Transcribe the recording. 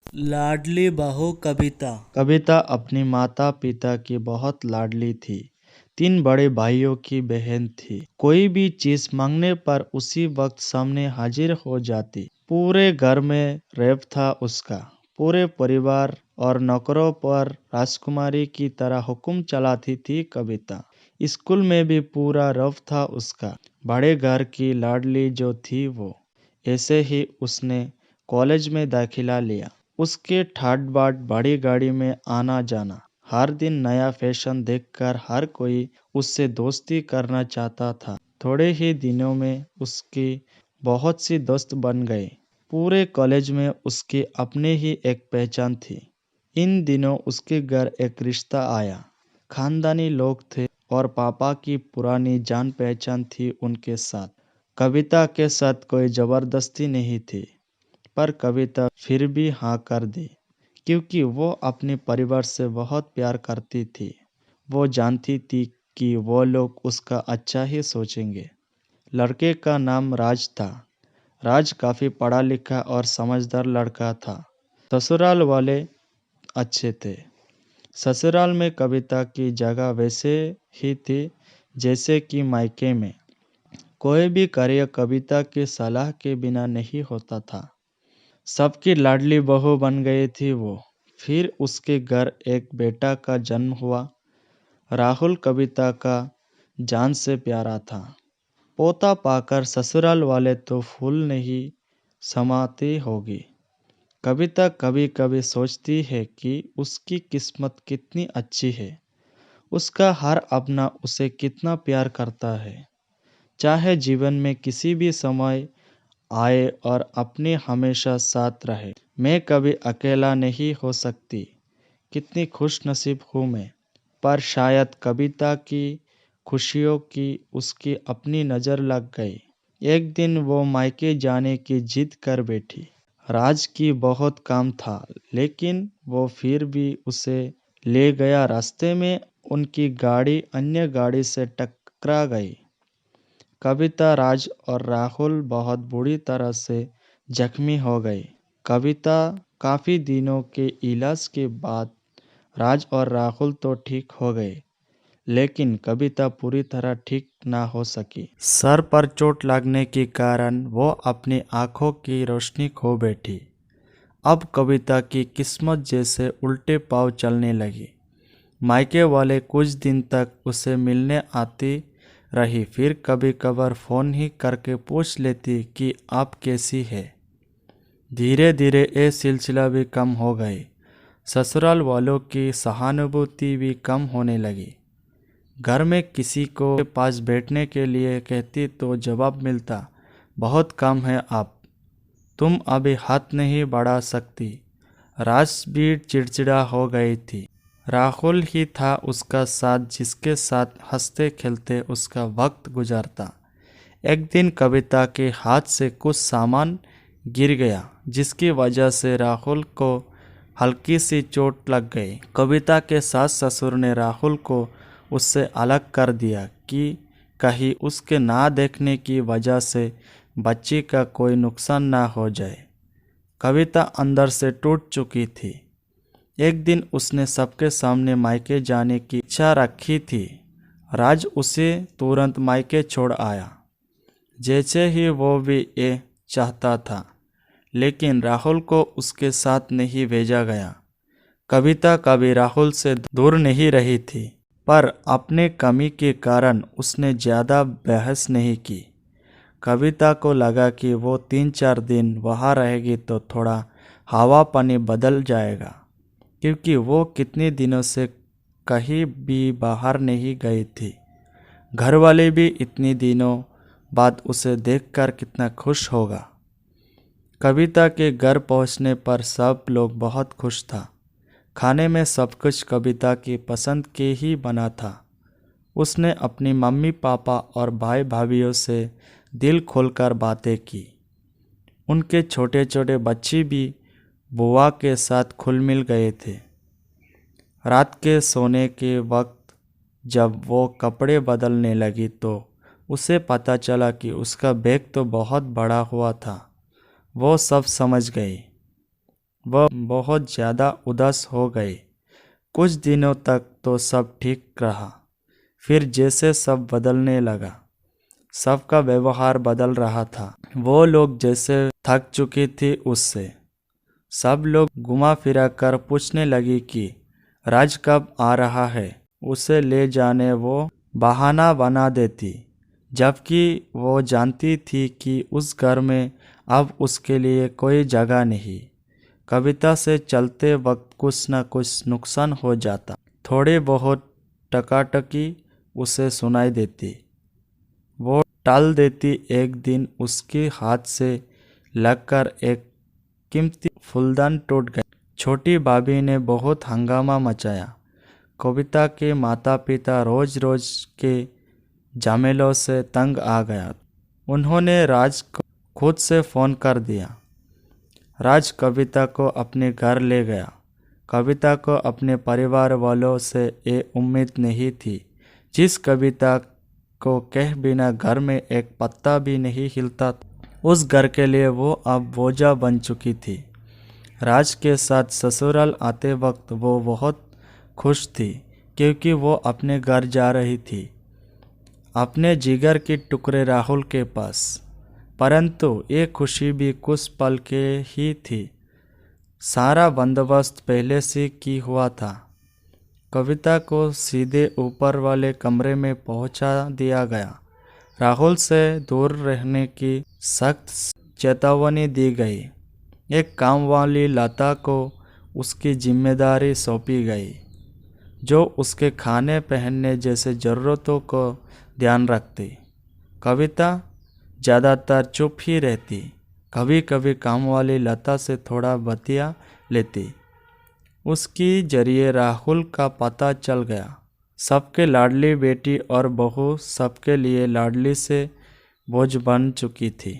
लाडली बहू कविता। कविता अपनी माता पिता की बहुत लाडली थी। 3 बड़े भाइयों की बहन थी। कोई भी चीज मांगने पर उसी वक्त सामने हाजिर हो जाती। पूरे घर में रैब था उसका। पूरे परिवार और नौकरों पर राजकुमारी की तरह हुक्म चलाती थी कविता। स्कूल में भी पूरा रफ था उसका। बड़े घर की लाडली जो थी वो। ऐसे ही उसने कॉलेज में दाखिला लिया। उसके ठाट बाट बड़ी गाड़ी में आना जाना। हर दिन नया फैशन देखकर हर कोई उससे दोस्ती करना चाहता था। थोड़े ही दिनों में उसकी बहुत सी दोस्त बन गए। पूरे कॉलेज में उसकी अपनी ही एक पहचान थी। इन दिनों उसके घर एक रिश्ता आया। खानदानी लोग थे और पापा की पुरानी जान पहचान थी उनके साथ। कविता के साथ कोई जबरदस्ती नहीं थी, पर कविता फिर भी हाँ कर दी, क्योंकि वो अपने परिवार से बहुत प्यार करती थी। वो जानती थी कि वो लोग उसका अच्छा ही सोचेंगे। लड़के का नाम राज था। राज काफ़ी पढ़ा लिखा और समझदार लड़का था। ससुराल वाले अच्छे थे। ससुराल में कविता की जगह वैसे ही थी जैसे कि मायके में। कोई भी कार्य कविता की सलाह के बिना नहीं होता था। सबकी लाडली बहू बन गई थी वो। फिर उसके घर एक बेटा का जन्म हुआ। राहुल कविता का जान से प्यारा था। पोता पाकर ससुराल वाले तो फूल नहीं समाती होगी। कविता कभी कभी सोचती है कि उसकी किस्मत कितनी अच्छी है। उसका हर अपना उसे कितना प्यार करता है। चाहे जीवन में किसी भी समय आए और अपने हमेशा साथ रहे। मैं कभी अकेला नहीं हो सकती। कितनी खुश नसीब हूँ मैं। पर शायद कविता की खुशियों की उसकी अपनी नज़र लग गई। एक दिन वो मायके जाने की जिद कर बैठी। राज की बहुत काम था, लेकिन वो फिर भी उसे ले गया। रास्ते में उनकी गाड़ी अन्य गाड़ी से टकरा गई। कविता, राज और राहुल बहुत बुरी तरह से जख्मी हो गए। कविता काफ़ी दिनों के इलाज के बाद राज और राहुल तो ठीक हो गए, लेकिन कविता पूरी तरह ठीक ना हो सकी। सर पर चोट लगने के कारण वो अपनी आंखों की रोशनी खो बैठी। अब कविता की किस्मत जैसे उल्टे पांव चलने लगी। मायके वाले कुछ दिन तक उसे मिलने आती रही, फिर कभी कभार फ़ोन ही करके पूछ लेती कि आप कैसी है। धीरे धीरे ये सिलसिला भी कम हो गई। ससुराल वालों की सहानुभूति भी कम होने लगी। घर में किसी को के पास बैठने के लिए कहती तो जवाब मिलता, बहुत कम है आप, तुम अभी हाथ नहीं बढ़ा सकती। राज भी चिड़चिड़ा हो गई थी। राहुल ही था उसका साथ, जिसके साथ हंसते खेलते उसका वक्त गुजारता। एक दिन कविता के हाथ से कुछ सामान गिर गया, जिसकी वजह से राहुल को हल्की सी चोट लग गई। कविता के सास ससुर ने राहुल को उससे अलग कर दिया कि कहीं उसके ना देखने की वजह से बच्ची का कोई नुकसान ना हो जाए। कविता अंदर से टूट चुकी थी। एक दिन उसने सबके सामने मायके जाने की इच्छा रखी थी। राज उसे तुरंत मायके छोड़ आया, जैसे ही वो भी ये चाहता था, लेकिन राहुल को उसके साथ नहीं भेजा गया। कविता कभी राहुल से दूर नहीं रही थी, पर अपने कमी के कारण उसने ज़्यादा बहस नहीं की। कविता को लगा कि वो 3-4 दिन वहाँ रहेगी तो थोड़ा हवा पानी बदल जाएगा, क्योंकि वो कितने दिनों से कहीं भी बाहर नहीं गई थी। घर वाले भी इतने दिनों बाद उसे देखकर कितना खुश होगा। कविता के घर पहुंचने पर सब लोग बहुत खुश था। खाने में सब कुछ कविता की पसंद के ही बना था। उसने अपनी मम्मी पापा और भाई भाभीयों से दिल खोलकर बातें की। उनके छोटे छोटे बच्चे भी बुआ के साथ खुल मिल गए थे। रात के सोने के वक्त जब वो कपड़े बदलने लगी तो उसे पता चला कि उसका बैग तो बहुत बड़ा हुआ था। वो सब समझ गई। वह बहुत ज़्यादा उदास हो गए। कुछ दिनों तक तो सब ठीक रहा, फिर जैसे सब बदलने लगा। सबका व्यवहार बदल रहा था। वो लोग जैसे थक चुकी थी उससे। सब लोग घुमा फिरा कर पूछने लगी कि राज कब आ रहा है। उसे ले जाने वो बहाना बना देती, जबकि वो जानती थी कि उस घर में अब उसके लिए कोई जगह नहीं। कविता से चलते वक्त कुछ न कुछ नुकसान हो जाता। थोड़ी बहुत टकाटकी उसे सुनाई देती, वो टाल देती। एक दिन उसके हाथ से लगकर एक कीमती फूलदान टूट गया। छोटी भाभी ने बहुत हंगामा मचाया। कविता के माता पिता रोज रोज के झमेलों से तंग आ गया। उन्होंने राज को खुद से फ़ोन कर दिया। राज कविता को अपने घर ले गया। कविता को अपने परिवार वालों से ये उम्मीद नहीं थी। जिस कविता को कह बिना घर में एक पत्ता भी नहीं हिलता, उस घर के लिए वो अब बोझा बन चुकी थी। राज के साथ ससुराल आते वक्त वो बहुत खुश थी, क्योंकि वो अपने घर जा रही थी, अपने जिगर के टुकड़े राहुल के पास। परंतु ये खुशी भी कुछ पल के ही थी। सारा बंदोबस्त पहले से की हुआ था। कविता को सीधे ऊपर वाले कमरे में पहुंचा दिया गया। राहुल से दूर रहने की सख्त चेतावनी दी गई। एक काम वाली लता को उसकी जिम्मेदारी सौंपी गई, जो उसके खाने पहनने जैसे ज़रूरतों को ध्यान रखती। कविता ज़्यादातर चुप ही रहती। कभी कभी काम वाली लता से थोड़ा बतिया लेती। उसकी जरिए राहुल का पता चल गया। सबके लाडली बेटी और बहू सबके लिए लाडली से बोझ बन चुकी थी।